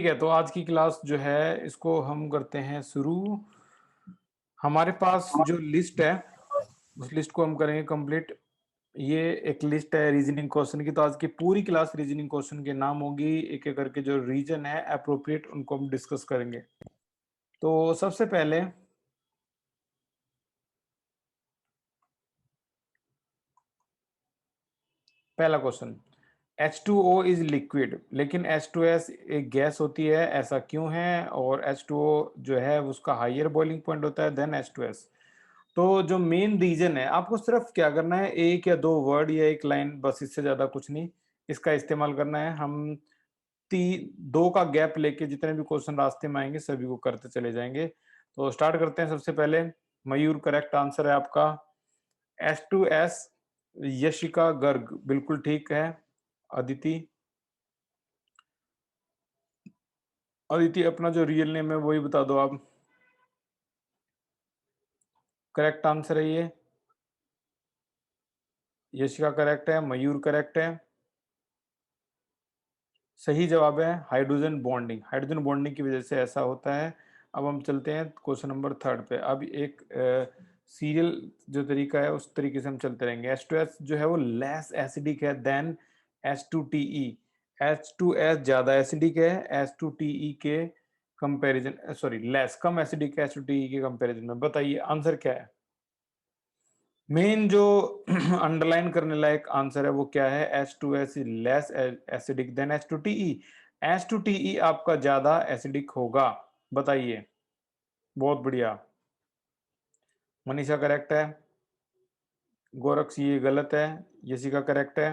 ठीक है, तो आज की क्लास जो है इसको हम करते हैं शुरू। हमारे पास जो लिस्ट है उस लिस्ट को हम करेंगे कंप्लीट। ये एक लिस्ट है रीजनिंग क्वेश्चन की, तो आज की पूरी क्लास रीजनिंग क्वेश्चन के नाम होगी। एक एक करके जो रीजन है अप्रोप्रिएट उनको हम डिस्कस करेंगे। तो सबसे पहले पहला क्वेश्चन, H2O इज लिक्विड लेकिन H2S एक गैस होती है, ऐसा क्यों है? और H2O जो है उसका हायर बॉइलिंग पॉइंट होता है देन H2S। तो जो मेन रीजन है, आपको सिर्फ क्या करना है, एक या दो वर्ड या एक लाइन, बस इससे ज्यादा कुछ नहीं, इसका इस्तेमाल करना है। हम दो का गैप लेके जितने भी क्वेश्चन रास्ते में आएंगे सभी को करते चले जाएंगे। तो स्टार्ट करते हैं। सबसे पहले मयूर करेक्ट आंसर है आपका। H2S यशिका गर्ग बिल्कुल ठीक है। अदिति, अदिति अपना जो रियल नेम है वही बता दो आप। करेक्ट आंसर है ये। यशिका करेक्ट है, मयूर करेक्ट है। सही जवाब है हाइड्रोजन बॉन्डिंग। हाइड्रोजन बॉन्डिंग की वजह से ऐसा होता है। अब हम चलते हैं क्वेश्चन नंबर थर्ड पे। अब एक सीरियल जो तरीका है उस तरीके से हम चलते रहेंगे। H2S जो है वो लेस एसिडिक है देन H2TE। H2S ज्यादा एसिडिक है H2TE के कंपैरिजन, सॉरी लेस, कम एसिडिक है H2TE के कंपैरिजन में। बताइए आंसर क्या है? मेन जो अंडरलाइन करने लायक आंसर है वो क्या है? H2S is less acidic then H2TE। H2TE आपका ज्यादा एसिडिक होगा। बताइए। बहुत बढ़िया। मनीषा करेक्ट है। गोरक्ष ये गलत है। यशिका करेक्ट है।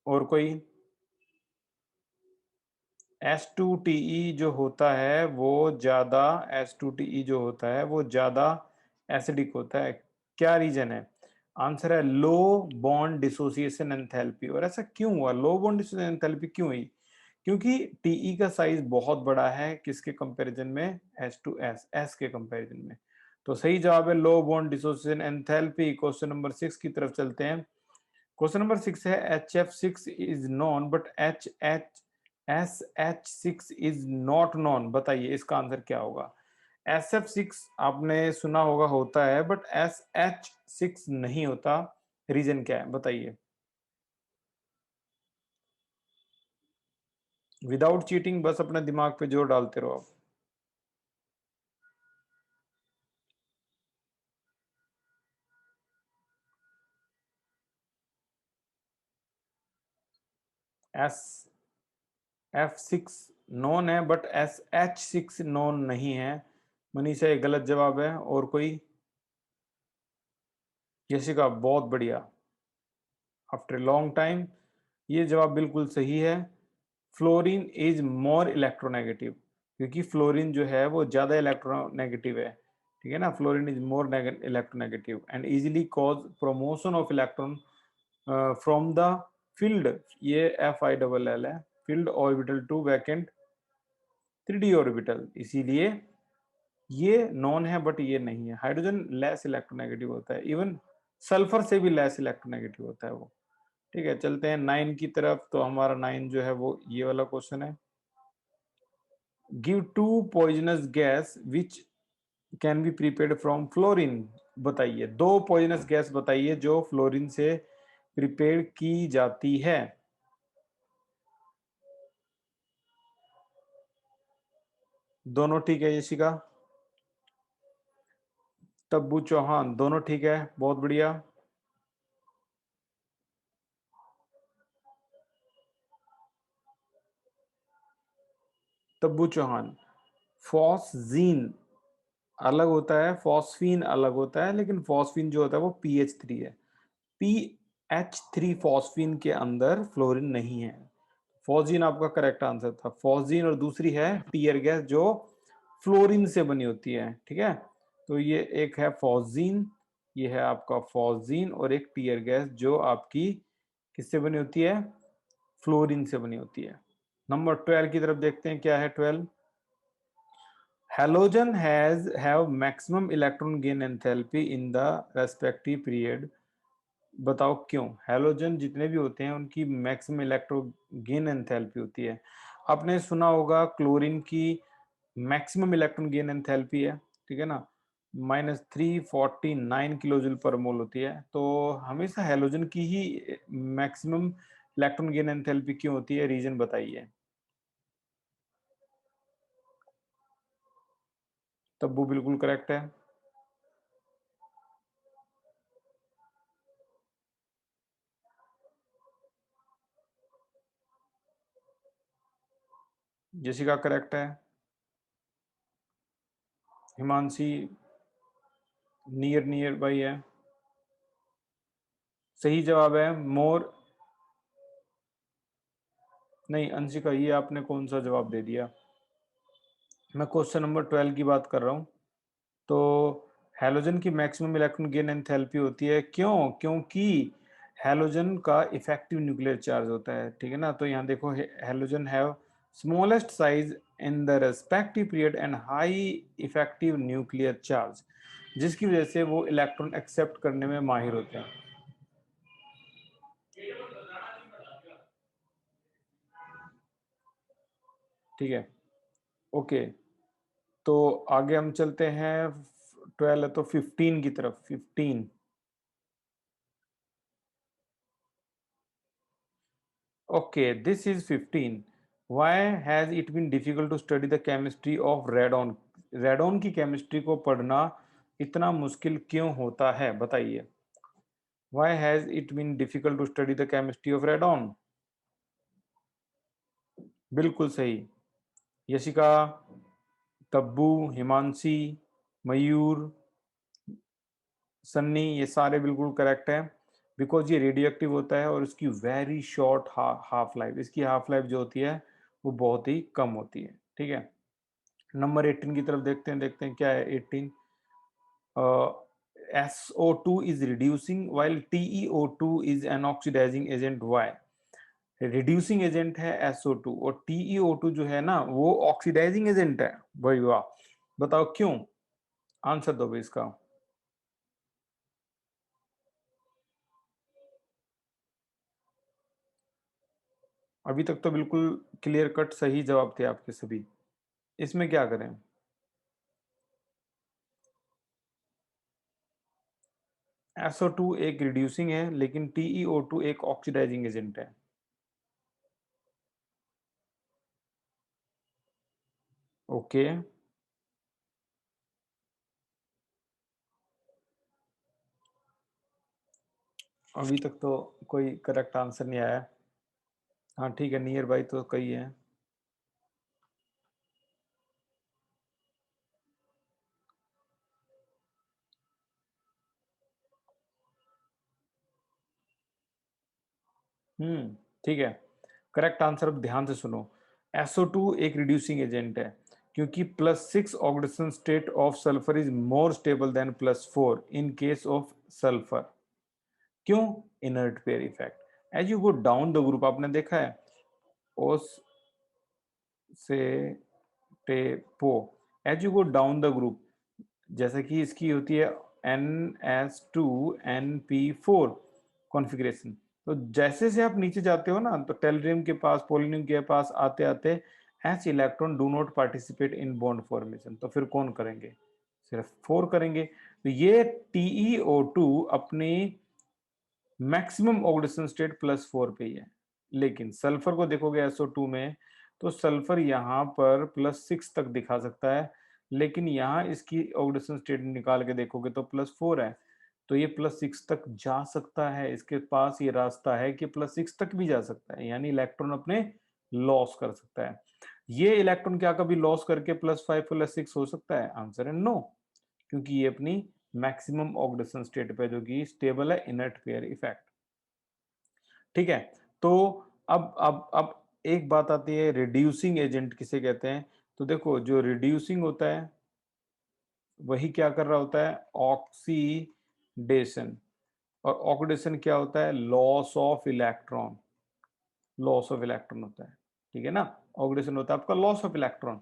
और कोई? H2TE जो होता है वो ज्यादा, H2TE जो होता है वो ज्यादा एसिडिक होता है। क्या रीजन है? आंसर है लो बॉन्ड डिसोसिएशन एंथैल्पी। और ऐसा क्यों हुआ? लो बॉन्ड डिसोसिएशन एंथैल्पी क्यों हुई? क्योंकि टीई का साइज बहुत बड़ा है किसके कंपैरिजन में? H2S, S के कंपैरिजन में। तो सही जवाब है low bond dissociation enthalpy. Question number 6 की तरफ चलते हैं। क्वेश्चन नंबर 6 है HF6 is non but SH6 is not non. बताइए इसका आंसर क्या होगा? SF6 आपने सुना होगा होता है बट SH6 नहीं होता। रीजन क्या है बताइए? विदाउट चीटिंग, बस अपने दिमाग पे जोर डालते रहो आप। एस F6 नॉन है बट SH6 नॉन नहीं है। मनीषा ये गलत जवाब है। और कोई? यशिका बहुत बढ़िया। आफ्टर लॉन्ग टाइम ये जवाब बिल्कुल सही है। फ्लोरीन इज मोर इलेक्ट्रोनेगेटिव, क्योंकि फ्लोरीन जो है वो ज्यादा इलेक्ट्रोनेगेटिव है। ठीक है ना? Fluorine is more electronegative and easily cause promotion of electron from the field. ये FILL है, field orbital to vacant 3D orbital. इसीलिए ये नॉन है बट ये नहीं है। हाइड्रोजन लेस इलेक्ट्रोनेगेटिव होता है, इवन सल्फर से भी लेस इलेक्ट्रोनेगेटिव होता है वो। ठीक है, चलते हैं 9 की तरफ। तो हमारा 9 जो है वो ये वाला क्वेश्चन है। Give to poisonous gas which can be prepared from fluorine. बताइए दो पॉइजनस गैस बताइए जो फ्लोरीन से प्रिपेयर की जाती है। दोनों ठीक है यशिका। तब्बू चौहान दोनों ठीक है, बहुत बढ़िया। तब्बू चौहान, फॉस्जीन अलग होता है, फॉस्फीन अलग होता है, लेकिन फॉस्फीन जो होता है वो PH3 है। PH3 फॉस्फीन के अंदर फ्लोरीन नहीं है। फॉस्जीन आपका करेक्ट आंसर था। फॉस्जीन और दूसरी है टीयर गैस जो फ्लोरीन से बनी होती है। ठीक है, तो ये एक है फॉस्जीन, ये है आपका फॉस्जीन, और एक टीयर गैस जो आपकी किससे बनी होती है? फ्लोरीन से बनी होती है। नंबर 12 की तरफ देखते हैं क्या है 12। Halogen have maximum electron gain enthalpy in the respective period बताओ क्यों? हैलोजन जितने भी होते हैं उनकी मैक्सिमम इलेक्ट्रो गेन एंथैल्पी होती है। आपने सुना होगा क्लोरीन की मैक्सिमम इलेक्ट्रॉन गेन एंथैल्पी है, ठीक है ना? -349 किलोजूल पर मोल होती है। तो हमेशा हैलोजन की ही मैक्सिमम इलेक्ट्रॉन गेन एंथैल्पी क्यों होती है? रीजन बताइए। तब्बू बिल्कुल करेक्ट है। जेसिका करेक्ट है। हिमांशी नियर नियर बाई है। सही जवाब है मोर। नहीं अंशिका, ये आपने कौन सा जवाब दे दिया? मैं क्वेश्चन नंबर 12 की बात कर रहा हूँ। तो हैलोजन की मैक्सिमम इलेक्ट्रॉन गेन एंथैल्पी होती है क्यों? क्योंकि हैलोजन का इफेक्टिव न्यूक्लियर चार्ज होता है, ठीक है ना? तो यहाँ देखो halogen have smallest size in the respective period and high effective nuclear charge, जिसकी वजह से वो इलेक्ट्रॉन एक्सेप्ट करने में माहिर होते हैं। ठीक है, ओके। तो आगे हम चलते हैं। 12 है तो 15 की तरफ। 15। Okay, this is 15. Why has it been difficult to study the chemistry of radon? Radon की केमिस्ट्री को पढ़ना इतना मुश्किल क्यों होता है, बताइए। Why has it been difficult to study the chemistry of radon? बिल्कुल सही। यशिका, तब्बू, हिमांशी, मयूर, सन्नी, ये सारे बिल्कुल करेक्ट हैं। बिकॉज ये रेडियो एक्टिव होता है और इसकी वेरी शॉर्ट हाफ लाइफ, इसकी हाफ लाइफ जो होती है वो बहुत ही कम होती है, ठीक है। नंबर 18 की तरफ देखते हैं क्या है 18। SO2 is reducing while TeO2 is an oxidizing agent. Why? Reducing agent है SO2 और TeO2 जो है ना वो ऑक्सीडाइजिंग एजेंट है। भाई वाह, बताओ क्यों? आंसर दो भाई इसका। अभी तक तो बिल्कुल क्लियर कट सही जवाब थे आपके सभी। इसमें क्या करें? SO2 एक रिड्यूसिंग है लेकिन TeO2 एक ऑक्सीडाइजिंग एजेंट है। ओके, अभी तक तो कोई करेक्ट आंसर नहीं आया। हाँ ठीक है, नियर बाई तो कई है। ठीक है। करेक्ट आंसर अब ध्यान से सुनो। SO2 एक रिड्यूसिंग एजेंट है क्योंकि +6 oxidation state of sulphur is more stable than +4 in case of sulphur. क्यों? Inert pair effect. As you go down the group, आपने देखा है ओस से टेपो, as you go down the group, जैसे कि इसकी होती है NS2NP4 कॉन्फ़िगरेशन। तो जैसे से आप नीचे जाते हो ना तो टेलरियम के पास, पोलोनियम के पास आते आते H electron do not participate in bond formation, तो फिर कौन करेंगे? सिर्फ 4 करेंगे। तो ये TeO2 अपनी मैक्सिमम ऑक्सीडेशन स्टेट +4 पे ही है। लेकिन सल्फर को देखोगे SO2 में तो सल्फर यहाँ पर +6 तक दिखा सकता है, लेकिन यहाँ इसकी ऑक्सीडेशन स्टेट निकाल के देखोगे तो +4 है। तो ये +6 तक जा सकता है, इसके पास ये रास्ता है कि +6 तक भी जा सकता है, यानी इलेक्ट्रॉन अपने लॉस कर सकता है। ये इलेक्ट्रॉन क्या कभी लॉस करके +5 +6 हो सकता है? आंसर है नो, क्योंकि ये अपनी मैक्सिमम ऑक्सीडेशन स्टेट पे जो कि स्टेबल है, इनर्ट पेयर इफेक्ट। ठीक है। तो अब एक बात आती है, रिड्यूसिंग एजेंट किसे कहते हैं? तो देखो जो रिड्यूसिंग होता है वही क्या कर रहा होता है? ऑक्सीडेशन। और ऑक्सीडेशन क्या होता है? Loss of electron. Loss of electron होता है, ठीक है ना? ऑक्सीडेशन होता है आपका लॉस ऑफ इलेक्ट्रॉन।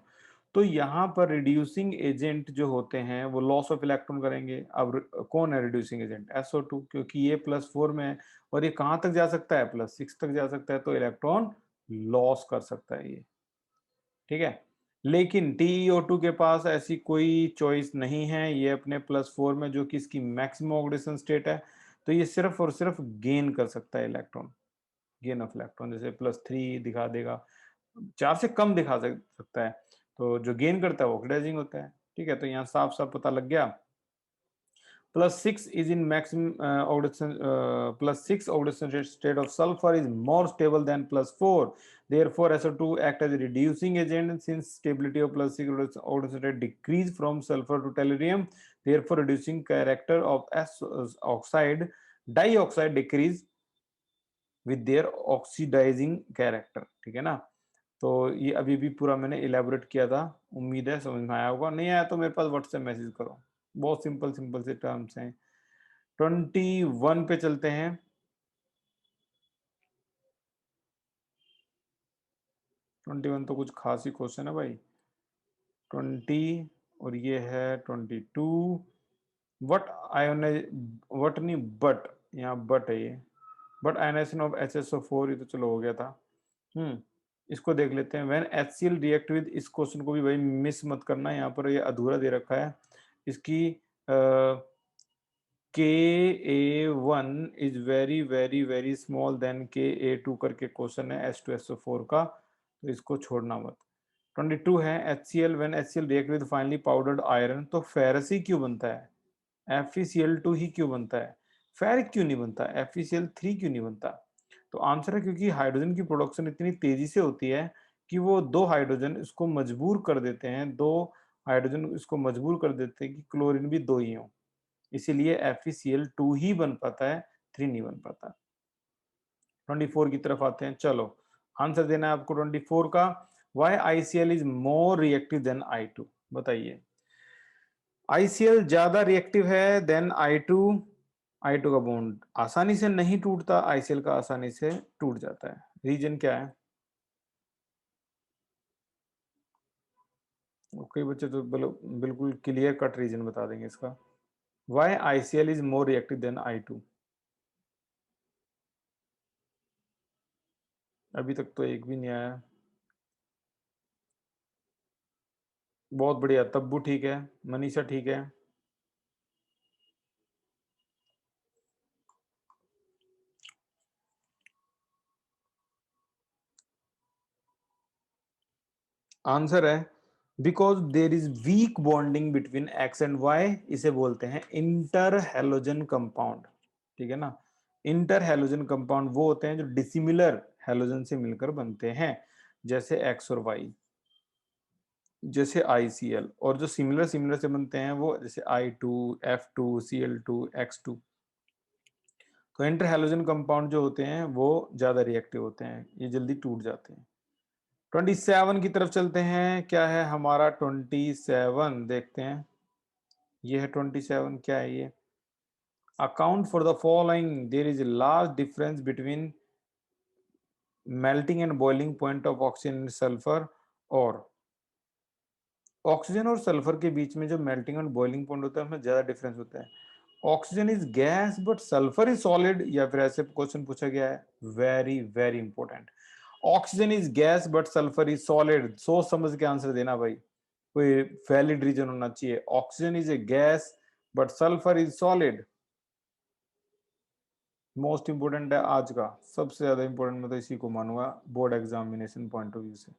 तो यहाँ पर रिड्यूसिंग एजेंट जो होते हैं वो लॉस ऑफ इलेक्ट्रॉन करेंगे। अब कौन है रिड्यूसिंग एजेंट? SO2, क्योंकि ये +4 में है और ये कहाँ तक जा सकता है? +6 तक जा सकता है, तो इलेक्ट्रॉन लॉस कर सकता है ये, ठीक है। लेकिन TiO2 के पास ऐसी कोई चॉइस नहीं है, ये अपने +4 में जो कि इसकी मैक्सिमम ऑक्सीडेशन स्टेट है, तो ये सिर्फ और सिर्फ गेन कर सकता है इलेक्ट्रॉन, गेन ऑफ इलेक्ट्रॉन, जैसे +3 दिखा देगा, 4 से कम दिखा सकता है, तो जो गेन करता है वो ऑक्सीडाइजिंग होता है, ठीक है। तो यहाँ साफ साफ पता लग गया, +6 is in maximum oxidation, +6 oxidation state of sulfur is more stable than +4. Therefore, SO2 act as a reducing agent since stability of +6 oxidation state decrease from sulfur to tellurium. Therefore, reducing character of S oxide dioxide decrease with their oxidizing character, ठीक है ना। तो ये अभी भी पूरा मैंने elaborate किया था, उम्मीद है समझ में आया होगा। नहीं आया तो मेरे पास व्हाट्सएप मैसेज करो, बहुत सिंपल सिंपल से टर्म्स हैं। 21 पे चलते हैं। 21 तो कुछ खास ही क्वेश्चन है भाई। 20 और ये है 22। वट आयोनाइज, वट नहीं बट, यहाँ बट है ये, बट आयोनाइजेशन ऑफ HSO4, ये तो चलो हो गया था। इसको देख लेते हैं। व्हेन HCl रिएक्ट विद, इस क्वेश्चन को भी भाई मिस मत करना, यहाँ पर ये अधूरा दे रखा है। इसकी Ka1 is very very very small than Ka2 करके क्वेश्चन है H2SO4 का, तो इसको छोड़ना मत। 22 है HCl, when HCl react with finally powdered iron, तो फेरस ही क्यों बनता है? FeCl2 ही क्यों बनता है? फेरिक क्यों नहीं बनता? FeCl3 क्यों नहीं बनता? तो आंसर है क्योंकि हाइड्रोजन की प्रोडक्शन इतनी तेजी से होती है कि वो दो हाइड्रोजन इसको मजबूर कर देते हैं, दो हाइड्रोजन इसको मजबूर कर देते हैं कि क्लोरीन भी दो ही हो, इसीलिए FeCl2 ही बन पाता है, 3 नहीं बन पाता। 24 की तरफ आते हैं, चलो आंसर देना है आपको 24 का। Why ICl is more reactive than I2? बताइए। ICl ज्यादा रिएक्टिव है देन I2। I2 का बॉन्ड आसानी से नहीं टूटता, ICl का आसानी से टूट जाता है। रीजन क्या है? ओके बच्चे तो बिल्कुल क्लियर कट रीजन बता देंगे इसका। Why ICl is more reactive than I2? अभी तक तो एक भी नहीं आया। बहुत बढ़िया, तब्बू ठीक है, मनीषा ठीक है। आंसर है because there is weak bonding between X and Y, इसे बोलते हैं इंटर हेलोजन कंपाउंड, ठीक है ना। इंटर हेलोजन कंपाउंड वो होते हैं जो डिसिमिलर हेलोजन से मिलकर बनते हैं, जैसे एक्स और वाई, जैसे ICl, और जो सिमिलर सिमिलर से बनते हैं वो जैसे I2, F2, Cl2, X2। तो इंटर हेलोजन कंपाउंड जो होते हैं वो ज्यादा रिएक्टिव होते हैं, ये जल्दी टूट जाते हैं। 27 की तरफ चलते हैं, क्या है हमारा 27 देखते हैं। ये है 27, क्या है ये? Account for the following, there is a large difference between melting and boiling point of oxygen and sulphur, और ऑक्सीजन और सल्फर के बीच में जो मेल्टिंग एंड बॉइलिंग पॉइंट होता है उसमें ज्यादा डिफरेंस होता है। Oxygen is gas but sulphur is solid, या फिर ऐसे क्वेश्चन पूछा गया है, very very important. Oxygen is gas but sulphur is solid, सोच समझ के आंसर देना भाई, कोई वैलिड रीजन होना चाहिए। Oxygen is a gas but sulphur is solid, most important है आज का, सबसे ज्यादा इंपोर्टेंट मैं तो इसी को मानूंगा board examination point of view से।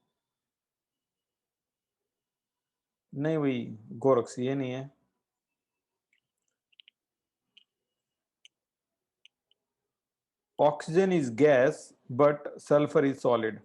नहीं भाई, गोरक्स ये नहीं है। Oxygen is gas but sulphur is solid.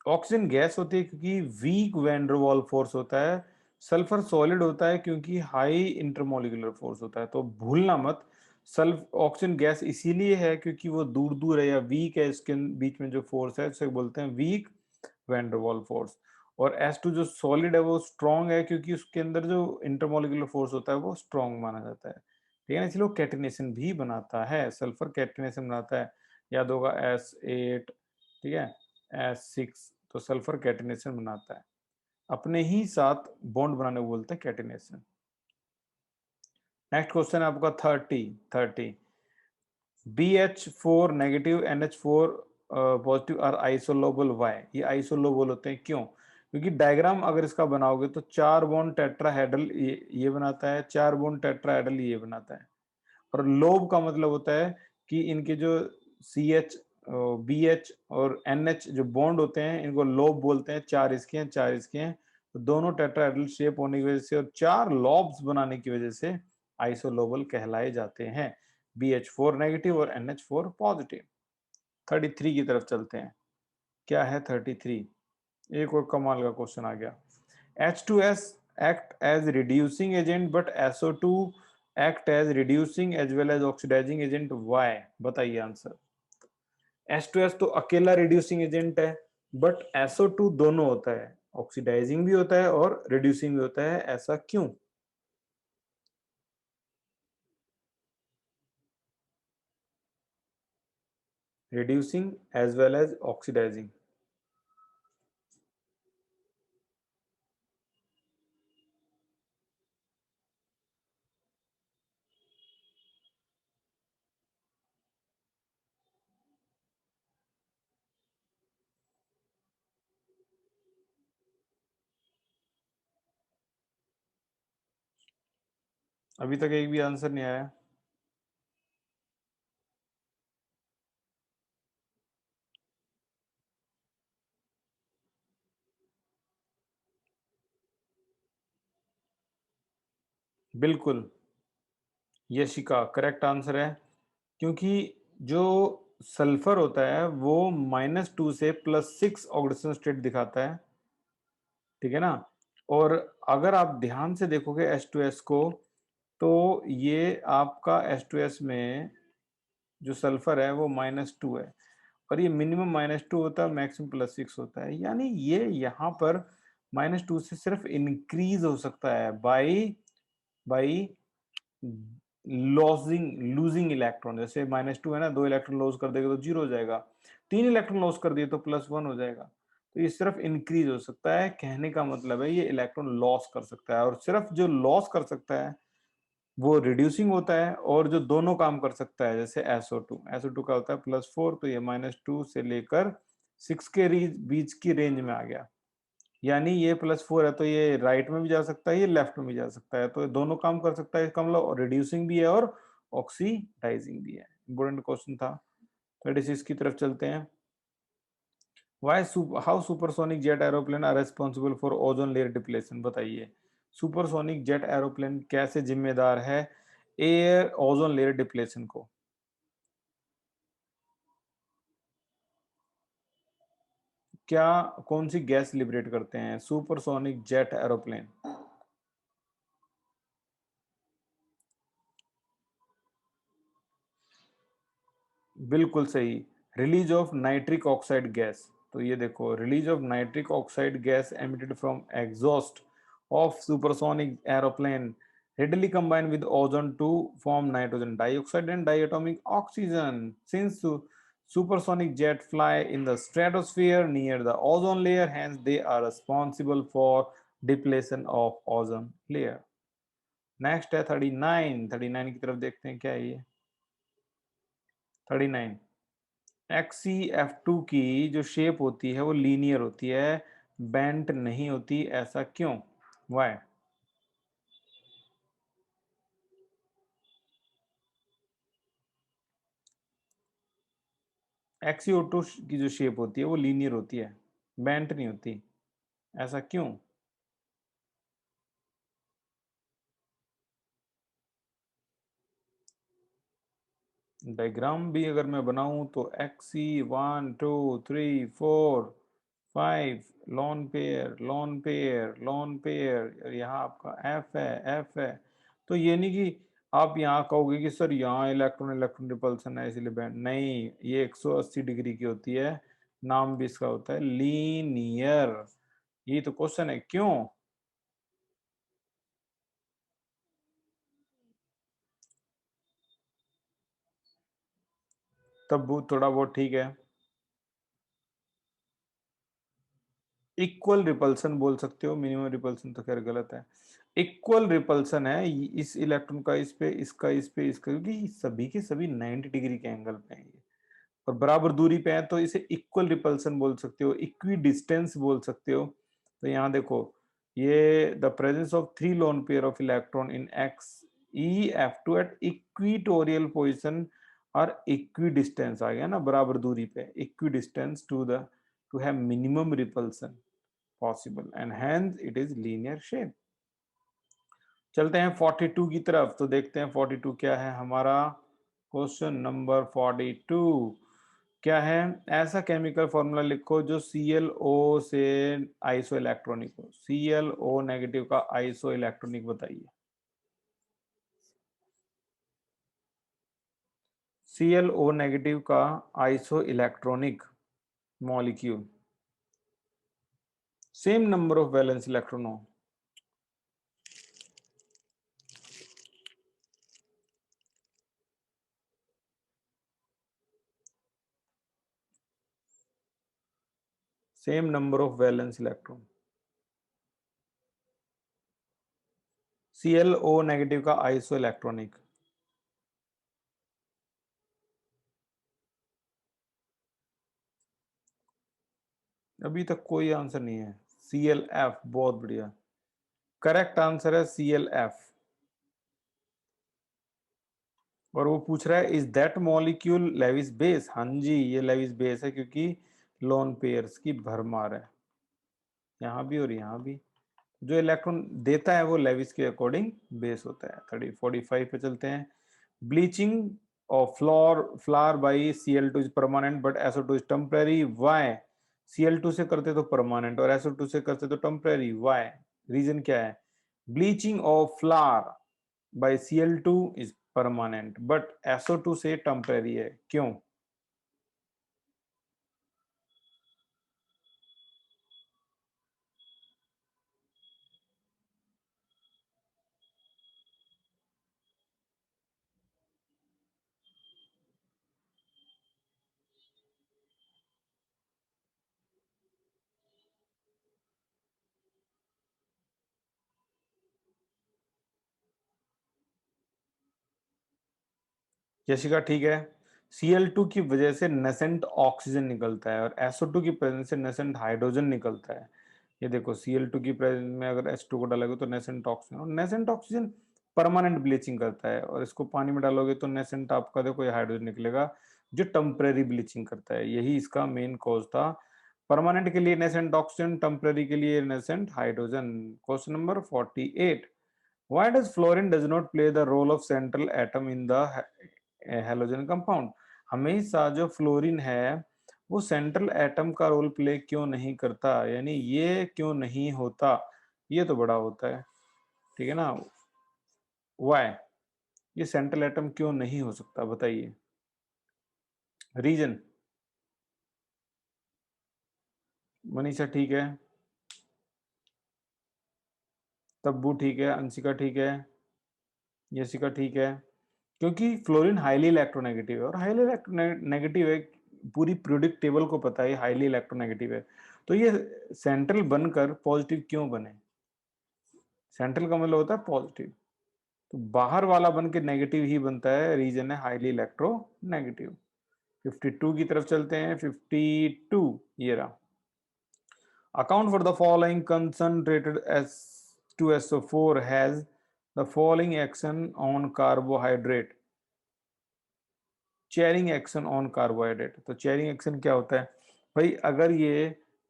Oxygen gas होती है क्योंकि वीक वैन फोर्स होता है, सल्फर सॉलिड होता है क्योंकि हाई इंटरमोलिकुलर फोर्स होता है। तो भूलना मत, सल्फ ऑक्सीजन गैस इसीलिए है क्योंकि वो दूर दूर है या वीक है, इसके बीच में जो फोर्स है उसे बोलते हैं वीक वैन फोर्स। और S2 जो सॉलिड है वो स्ट्रॉन्ग है क्योंकि उसके अंदर जो इंटरमोलिकुलर फोर्स होता है वो स्ट्रॉन्ग माना जाता है, ठीक है ना, इसलिए वो कैटिनेशन भी बनाता है, सल्फर कैटिनेशन बनाता है, याद होगा S8, ठीक है, S6, तो सल्फर कैटिनेशन बनाता है, अपने ही साथ बॉन्ड बनाने को बोलते हैं कैटिनेशन। नेक्स्ट क्वेश्चन है आपका 30 BH4 negative NH4 positive are isolobal, why, ये आइसोलोबल होते हैं क्यों? क्योंकि डायग्राम अगर इसका बनाओगे तो 4 बॉन्ड टेट्राहेड्रल ये बनाता है, 4 बॉन्ड टेट्राहेड्रल ये बनाता है, और लोब का मतलब होता है कि इनके जो CH, BH और NH जो बॉन्ड होते हैं इनको लोब बोलते हैं, 4 इसके हैं 4 इसके हैं, तो दोनों टेट्राहेड्रल शेप होने की वजह से और 4 लॉब्स बनाने की वजह से आइसोलोबल कहलाए जाते हैं, BH4 नेगेटिव और NH4 पॉजिटिव। 33 की तरफ चलते हैं, क्या है 33? एक और कमाल का क्वेश्चन आ गया। H2S act as reducing agent but SO2 act as reducing as well as oxidizing agent, why? बताइए आंसर। H2S तो अकेला रिड्यूसिंग एजेंट है, बट SO2 दोनों होता है, ऑक्सीडाइजिंग भी होता है और रिड्यूसिंग भी होता है, ऐसा क्यों? Reducing as well as oxidising. अभी तक एक भी आंसर नहीं आया। बिल्कुल, यशिका करेक्ट आंसर है, क्योंकि जो सल्फर होता है वो -2 से +6 ऑक्सीडेशन स्टेट दिखाता है, ठीक है ना, और अगर आप ध्यान से देखोगे H2S को, तो ये आपका H2S में जो सल्फर है वो -2 है, और ये मिनिमम -2 होता है, मैक्सिमम +6 होता है, यानी ये यहाँ पर -2 से सिर्फ इंक्रीज हो सकता है बाई बाई लूजिंग इलेक्ट्रॉन, जैसे -2 है ना, 2 इलेक्ट्रॉन लॉस कर देगा तो 0 हो जाएगा, 3 इलेक्ट्रॉन लॉस कर दिए तो +1 हो जाएगा, तो ये सिर्फ इंक्रीज हो सकता है, कहने का मतलब है ये इलेक्ट्रॉन लॉस कर सकता है, और सिर्फ जो लॉस कर सकता है वो रिड्यूसिंग होता है, और जो दोनों काम कर सकता है जैसे SO2 का होता है +4, तो ये -2 से लेकर 6 के बीच की रेंज में आ गया, यानी ये +4 है तो ये राइट में भी जा सकता है, ये लेफ्ट में भी जा सकता है, तो दोनों काम कर सकता है इसका मतलब, रिड्यूसिंग भी है और ऑक्सीडाइजिंग भी है। इंपॉर्टेंट क्वेश्चन था। 36 की तरफ चलते हैं। How supersonic jet aeroplane are responsible for ozone layer depletion, बताइए। सुपरसोनिक जेट एरोप्लेन कैसे जिम्मेदार है एयर ओजोन लेयर डिप्लेशन को? क्या, कौन सी गैस लिबरेट करते हैं सुपरसोनिक जेट एरोप्लेन? बिल्कुल सही, release of nitric oxide gas. तो ये देखो, release of nitric oxide gas emitted from exhaust of supersonic aeroplane readily combine with ozone to form nitrogen dioxide and diatomic oxygen. Since supersonic jet fly in the stratosphere near the ozone layer, hence they are responsible for depletion of ozone layer. Next है 39 की तरफ देखते हैं, क्या है ये 39। XCF2 की जो शेप होती है वो लीनियर होती है, बेंट नहीं होती, ऐसा क्यों? वाई? XCO2 की जो शेप होती है वो लीनियर होती है, बेंट नहीं होती, ऐसा क्यों? डायग्राम भी अगर मैं बनाऊं तो XC1 2 3 4 5 लोन पेयर, यहाँ आपका F है, तो ये नहीं कि आप यहाँ कहोगे कि सर यहाँ इलेक्ट्रॉन इलेक्ट्रॉन रिपल्सन है इसलिए बैंड नहीं, ये 180 डिग्री की होती है, नाम भी इसका होता है लीनियर, यही तो क्वेश्चन है, क्यों? तब वो थोड़ा बहुत ठीक है। इक्वल रिपल्सन बोल सकते हो, मिनिमम रिपल्सन तो खैर गलत है। इक्वल रिपल्सन है इस इलेक्ट्रॉन का इस पे, इसका इस पे, इसका, क्योंकि सभी के सभी 90 डिग्री के एंगल पे हैं ये, और बराबर दूरी पे है, तो इसे इक्वल रिपल्सन बोल सकते हो, इक्वी डिस्टेंस बोल सकते हो। तो यहाँ देखो, ये the presence of 3 lone pair of electron in X E F two at equatorial position और इक्वी डिस्टेंस आ गया ना, बराबर दूरी पे, equidistance to the to have minimum repulsion possible and hence it is linear shape। चलते हैं 42 की तरफ, तो देखते हैं 42 क्या है हमारा। क्वेश्चन नंबर 42 क्या है? ऐसा केमिकल फॉर्मूला लिखो जो ClO से आइसो इलेक्ट्रॉनिक हो। ClO नेगेटिव का आइसो इलेक्ट्रॉनिक बताइए। ClO नेगेटिव का isoelectronic molecule, same number of valence electron हो। Same number of valence electron. ClO negative का आइसो इलेक्ट्रॉनिक। अभी तक कोई आंसर नहीं है। ClF, बहुत बढ़िया, करेक्ट आंसर है ClF। और वो पूछ रहा है is that molecule Lewis base? हाँ जी, ये लेविस बेस है, क्योंकि लोन पेयर्स की भरमार है यहाँ भी और यहाँ भी। जो इलेक्ट्रॉन देता है वो लेविस के अकॉर्डिंग बेस होता है। 45 पे चलते हैं। Bleaching of flower by Cl2 is permanent but SO2 is temporary, why? Cl2 से करते तो परमानेंट और SO2 से करते तो टेम्पररी, वाई? रीजन क्या है? Bleaching of flower by Cl2 is permanent but SO2 से टेम्पररी है, क्यों? यशिका ठीक है। Cl2 की वजह से नेसेंट ऑक्सीजन निकलता है और SO2 की प्रेजेंस से नेसेंट हाइड्रोजन निकलता है। ये देखो, Cl2 की प्रेजेंस में अगर H2 को डालोगे तो नेसेंट ऑक्सीजन, और नेसेंट ऑक्सीजन परमानेंट ब्लीचिंग करता है, और इसको पानी में डालोगे तो नेसेंट आपका देखो ये हाइड्रोजन निकलेगा जो टेम्परेरी ब्लीचिंग करता है। यही इसका मेन कॉज था। परमानेंट के लिए नेसेंट ऑक्सीजन, टेम्परेरी के लिए nascent hydrogen. Question number 48, why does fluorine does not play the role of central atom in the halogen compound? हमेशा जो फ्लोरीन है वो सेंट्रल एटम का रोल प्ले क्यों नहीं करता, यानी ये क्यों नहीं होता? ये तो बड़ा होता है, ठीक है ना। वाई? ये सेंट्रल एटम क्यों नहीं हो सकता, बताइए रीजन। मनीषा ठीक है, तब्बू ठीक है, अंशिका ठीक है, यशिका ठीक है। क्योंकि फ्लोरीन हाईली इलेक्ट्रोनेगेटिव है, और हाईली इलेक्ट्रोनेगेटिव है, पूरी पीरियोडिक टेबल को पता है हाईली इलेक्ट्रोनेगेटिव है, तो ये सेंट्रल बनकर पॉजिटिव क्यों बने? सेंट्रल का मतलब होता है पॉजिटिव, तो बाहर वाला बन के नेगेटिव ही बनता है, रीजन है हाईली इलेक्ट्रोनेगेटिव। 52 की तरफ चलते हैं। 52 ये रहा। Account for the following concentrated S2SO4 has the following action on carbohydrate. Charring action on carbohydrate, तो चेयरिंग एक्शन क्या होता है भाई? अगर ये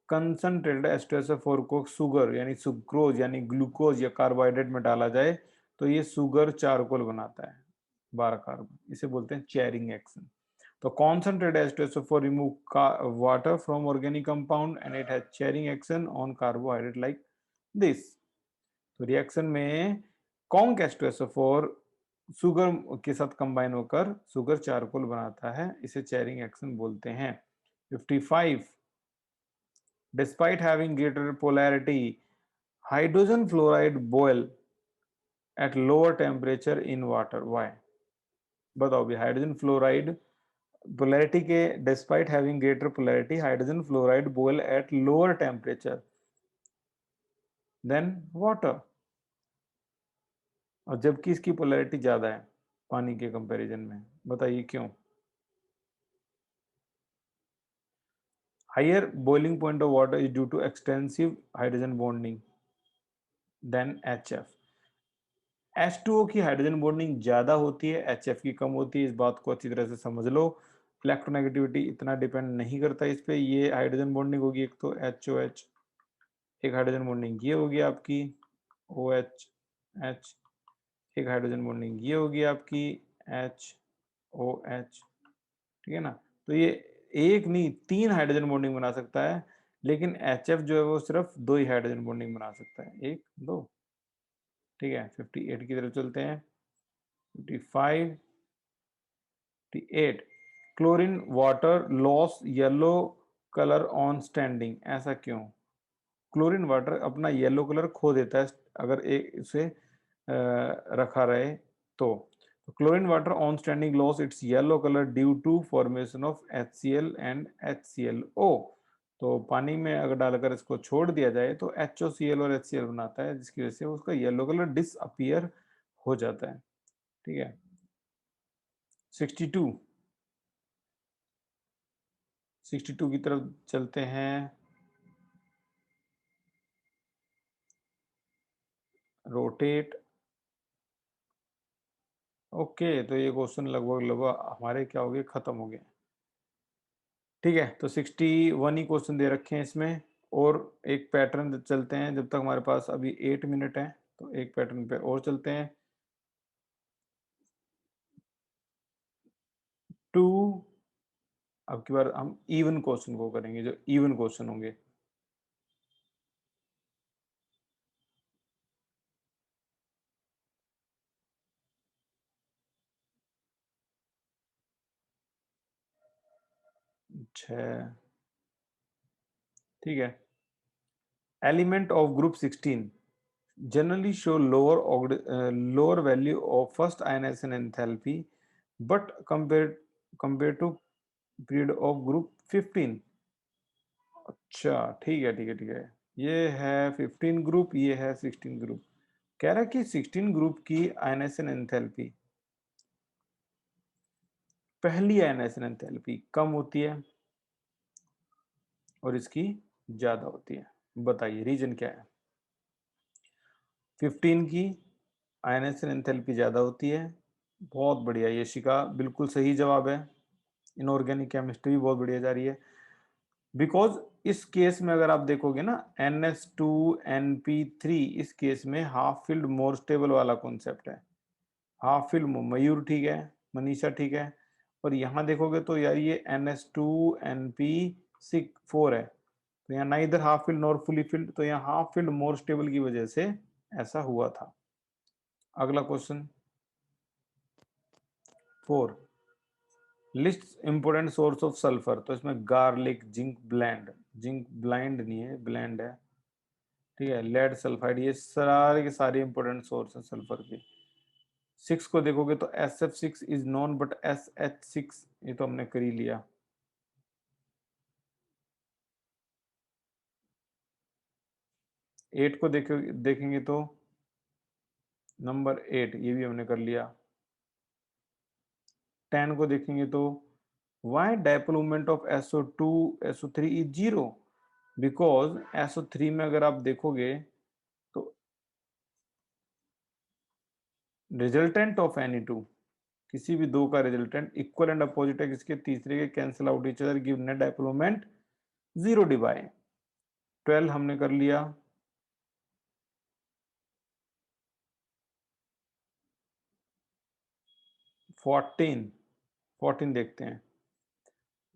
कंसंट्रेटेड H2SO4 को शुगर यानी सुक्रोज यानी ग्लूकोज या कार्बोहाइड्रेट में डाला जाए तो ये शुगर चारकोल बनाता है, 12 कार्बन, इसे बोलते हैं चेयरिंग एक्शन। तो concentrated H2SO4 remove water from organic compound and it has chairing action on carbohydrate like this। तो रिएक्शन में कॉन्क H2SO4 शुगर के साथ कंबाइन होकर शुगर चारकोल बनाता है, इसे चेयरिंग एक्शन बोलते हैं। 55 Despite having greater polarity, hydrogen fluoride boil at lower temperature in water. Why? बताओ भी, हाइड्रोजन फ्लोराइड पोलैरिटी के despite having greater polarity hydrogen fluoride boil at lower temperature than water, और जबकि इसकी पोलैरिटी ज्यादा है पानी के कंपैरिजन में, बताइए क्यों? Higher boiling point of water is due to extensive hydrogen bonding than HF। H2O की हाइड्रोजन बॉन्डिंग ज्यादा होती है, HF की कम होती है, इस बात को अच्छी तरह से समझ लो। इलेक्ट्रोनेगेटिविटी इतना डिपेंड नहीं करता इस पे। ये हाइड्रोजन बॉन्डिंग होगी एक तो HOH, एक हाइड्रोजन बॉन्डिंग ये होगी आपकी OH, एक हाइड्रोजन बॉन्डिंग ये होगी आपकी HOH, ठीक है ना। तो ये एक नहीं 3 हाइड्रोजन बॉन्डिंग बना सकता है, लेकिन HF जो है वो सिर्फ 2 ही हाइड्रोजन बॉन्डिंग बना सकता है, 1 2, ठीक है। 58 की तरफ चलते हैं। 55 58, chlorine water loss yellow colour on standing, ऐसा क्यों? क्लोरीन वाटर अपना येलो कलर खो देता है अगर एक इसे रखा रहे तो। Chlorine water on standing loss its yellow colour due to formation of HCl and HClO। तो पानी में अगर डालकर इसको छोड़ दिया जाए तो HOCl और HCl बनाता है, जिसकी वजह से उसका येलो कलर डिसअपियर हो जाता है, ठीक है। 62 62 की तरफ चलते हैं। रोटेट। ओके, तो ये क्वेश्चन लगभग लगभग हमारे क्या हो गए, खत्म हो गए, ठीक है। तो 61 ही क्वेश्चन दे रखे हैं इसमें, और एक पैटर्न चलते हैं जब तक हमारे पास अभी 8 मिनट है, तो एक पैटर्न पे और चलते हैं। 2, अब की बार हम इवन क्वेश्चन को करेंगे, जो इवन क्वेश्चन होंगे। छः, ठीक है। Element of group 16 generally show lower value of first ionization enthalpy, but compared to period of group 15। अच्छा, ठीक है, ठीक है, ठीक है। ये है 15 ग्रुप, ये है 16 ग्रुप। कह रहा है कि 16 ग्रुप की आयनाइजेशन एंथैल्पी, पहली आयनाइजेशन एंथैल्पी कम होती है और इसकी ज्यादा होती है। बताइए रीजन क्या है? 15 की आयनाइजेशन एंथैल्पी ज्यादा होती है। बहुत बढ़िया यशिका, बिल्कुल सही जवाब है। इनऑर्गेनिक केमिस्ट्री भी बहुत बढ़िया जा रही है। बिकॉज इस केस में अगर आप देखोगे ना, NH2NP3, इस केस में हाफ फिल्ड मोर स्टेबल वाला कॉन्सेप्ट है। हाफ फिल्ड मयूर ठीक है, मनीषा ठीक है, और यहाँ देखोगे तो यार ये NH2NP4 है, तो यहाँ ना इधर half filled nor fully filled, तो यहाँ हाफ फिल्ड मोर स्टेबल की वजह से ऐसा हुआ था। अगला question 4, list important source of sulphur. तो इसमें garlic, zinc blende, zinc blind नहीं है, ब्लेंड है, ठीक है। लेड सल्फाइड, ये सारे के सारे इंपोर्टेंट सोर्स हैं सल्फर के। 6 को देखोगे तो SF6 is non but SH6, ये तो हमने कर ही लिया। 8 को देखेंगे तो नंबर 8, ये भी हमने कर लिया। 10 को देखेंगे तो why dipole movement of SO2 SO3 is 0, because SO3 में अगर आप देखोगे तो रिजल्टेंट ऑफ Ni2, किसी भी दो का रिजल्टेंट इक्वल एंड अपोजिट है किसके, तीसरे के, cancel out each other, give net dipole moment 0 Dibai. 12 हमने कर लिया। 14 देखते हैं।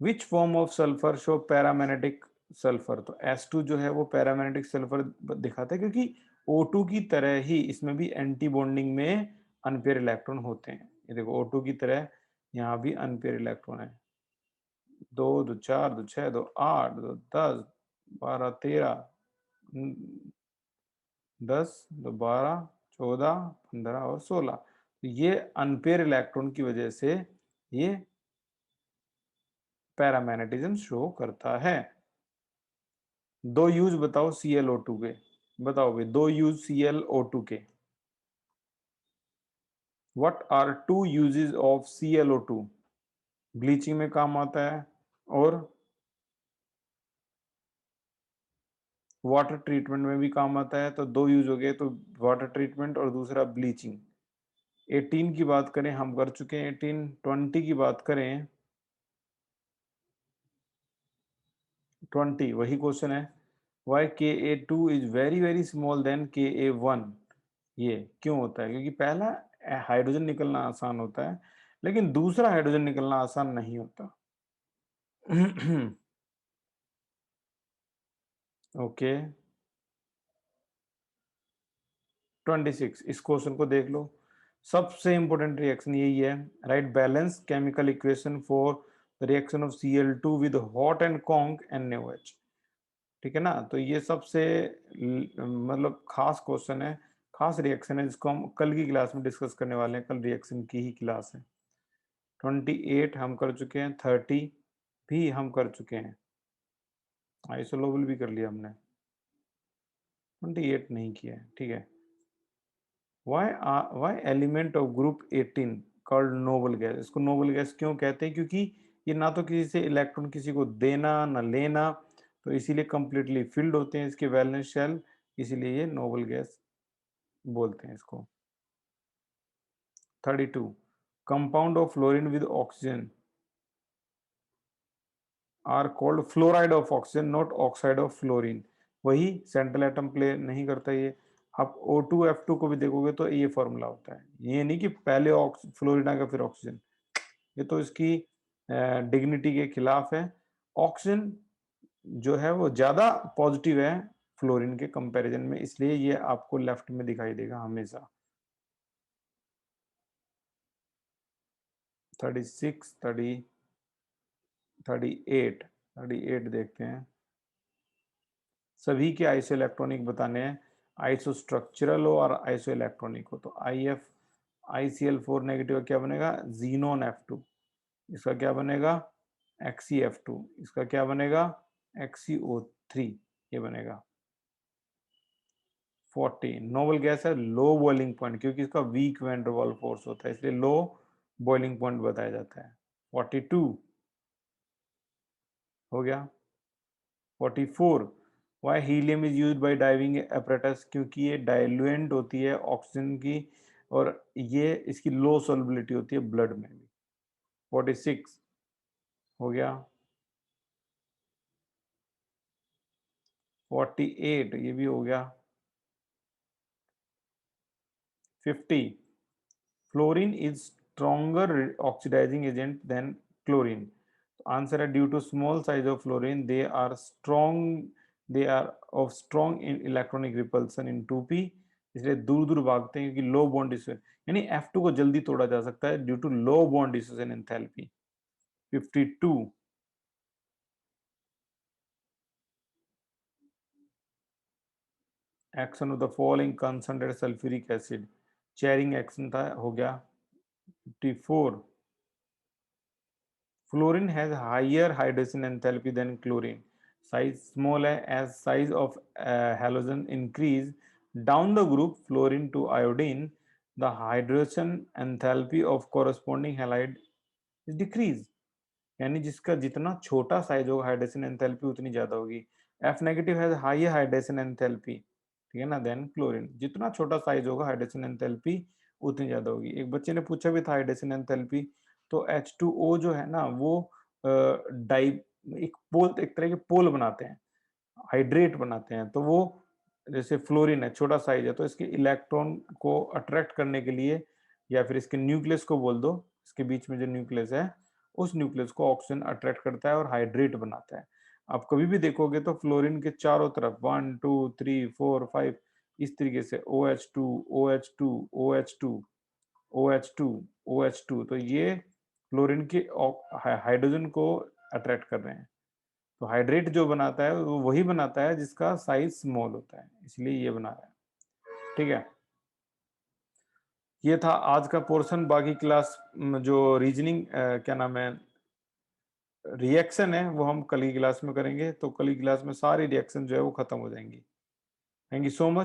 Which form of sulphur show paramagnetic sulphur. तो S2 जो है वो पैरामैग्नेटिक सल्फर दिखाता है, क्योंकि O2 की तरह ही इसमें भी एंटी बॉन्डिंग में अनपेयर इलेक्ट्रॉन होते हैं। ये देखो O2 की तरह यहाँ भी अनपेयर इलेक्ट्रॉन है। 2 2 4 2 6 2 8 2 10 12 13 10 तो 12 14 15 और 16। ये अनपेयर इलेक्ट्रॉन की वजह से ये पैरामैग्नेटिज्म शो करता है। दो यूज बताओ ClO2 के, बताओ भाई दो यूज ClO2 के। What are two uses of ClO2? Bleaching में काम आता है और वाटर ट्रीटमेंट में भी काम आता है। तो दो यूज हो गए, तो वाटर ट्रीटमेंट और दूसरा ब्लीचिंग। 18 की बात करें, हम कर चुके हैं 18। 20 की बात करें, 20 वही क्वेश्चन है। Why Ka2 is very very small than Ka1? ये क्यों होता है? क्योंकि पहला हाइड्रोजन निकलना आसान होता है, लेकिन दूसरा हाइड्रोजन निकलना आसान नहीं होता। ओके, 26 इस क्वेश्चन को देख लो। सबसे इंपॉर्टेंट रिएक्शन यही है। Right balance chemical equation for the reaction of Cl2 with hot and conc NaOH। ठीक है ना? तो ये सबसे मतलब खास क्वेश्चन है, खास रिएक्शन है, जिसको हम कल की क्लास में डिस्कस करने वाले हैं। कल रिएक्शन की ही क्लास है। 28 हम कर चुके हैं, 30 भी हम कर चुके हैं, आइसोलोबल भी कर लिया हमने, 28 नहीं किया है। ठीक है। Why element of group 18 called noble gas? इसको नोबल गैस क्यों कहते हैं? क्योंकि ये ना तो किसी से इलेक्ट्रॉन किसी को देना ना लेना, तो इसीलिए कंप्लीटली फिल्ड होते हैं इसके वैलेंस शेल, इसीलिए ये नोबल गैस बोलते हैं इसको। 32 compound of fluorine with oxygen are called fluoride of oxygen, not oxide of fluorine. वही सेंट्रल एटम प्ले नहीं करता ये। आप O2F2 को भी देखोगे तो ये फॉर्मूला होता है। ये नहीं कि पहले फ्लोरीन आएगा फिर ऑक्सीजन, ये तो इसकी डिग्निटी के खिलाफ है। ऑक्सीजन जो है वो ज्यादा पॉजिटिव है फ्लोरीन के कंपैरिजन में, इसलिए ये आपको लेफ्ट में दिखाई देगा हमेशा। 36 38 देखते हैं। सभी के आइसो इलेक्ट्रॉनिक बताने हैं, आइसो स्ट्रक्चरल हो और आइसो इलेक्ट्रॉनिक हो। तो ICl4 नेगेटिव क्या बनेगा? Xenon F2। इसका क्या बनेगा? XeF2। इसका क्या बनेगा? XeO3। ये बनेगा। 40 नोबल गैस है, लो बॉइलिंग पॉइंट, क्योंकि इसका weak van der Waals force होता है, इसलिए लो बॉइलिंग पॉइंट बताया जाता है। 42 हो गया। 44 why helium is use by diving apparatus? क्योंकि ये डाइल्यूएंट होती है ऑक्सीजन की, और ये इसकी लो सोलबिलिटी होती है ब्लड में भी। 46 हो गया। 48 ये भी हो गया। 50 fluorine is stronger oxidising agent than chlorine. Answer है due to small size of fluorine they are of strong in electronic repulsion in 2p, इसलिए दूर दूर भागते हैं क्योंकि लो बॉन्ड डिसोसिएशन, यानी F2 को जल्दी तोड़ा जा सकता है due to low bond dissociation enthalpy. 52 action of the following concentrated sulphuric acid, charring action था, हो गया। 54 Fluorine has higher hydration enthalpy than chlorine. Size small है, as size of halogen increase down the group fluorine to iodine, the hydration enthalpy of corresponding halide is decrease। यानी जिसका जितना छोटा size होगा hydration enthalpy उतनी ज्यादा होगी। F negative has high hydration enthalpy, ठीक है ना, देन क्लोरीन। जितना छोटा साइज होगा हाइड्रेशन एंथैल्पी उतनी ज्यादा होगी। एक बच्चे ने पूछा भी था हाइड्रेशन एंथैल्पी, तो H2O जो है ना वो डाई एक तरह के पोल बनाते हैं, हाइड्रेट बनाते हैं। तो वो जैसे फ्लोरीन है, छोटा साइज है, तो इसके इलेक्ट्रॉन को अट्रैक्ट करने के लिए, या फिर इसके न्यूक्लियस को बोल दो, इसके बीच में जो न्यूक्लियस है उस न्यूक्लियस को ऑक्सीजन अट्रैक्ट करता है और हाइड्रेट बनाता है। आप कभी भी देखोगे तो फ्लोरीन के चारों तरफ 1 2 3 4 5 इस तरीके से OH2 OH2 OH2 OH2 OH2, तो ये फ्लोरीन के हाइड्रोजन को अट्रैक्ट कर रहे हैं। तो हाइड्रेट जो बनाता है वो वही बनाता है जिसका साइज स्मॉल होता है, इसलिए ये बना रहा है। ठीक है, ये था आज का पोर्शन। बाकी क्लास जो रीजनिंग क्या नाम है, रिएक्शन है, वो हम कल की क्लास में करेंगे। तो कल की क्लास में सारी रिएक्शन जो है वो खत्म हो जाएंगी। Thank you so much.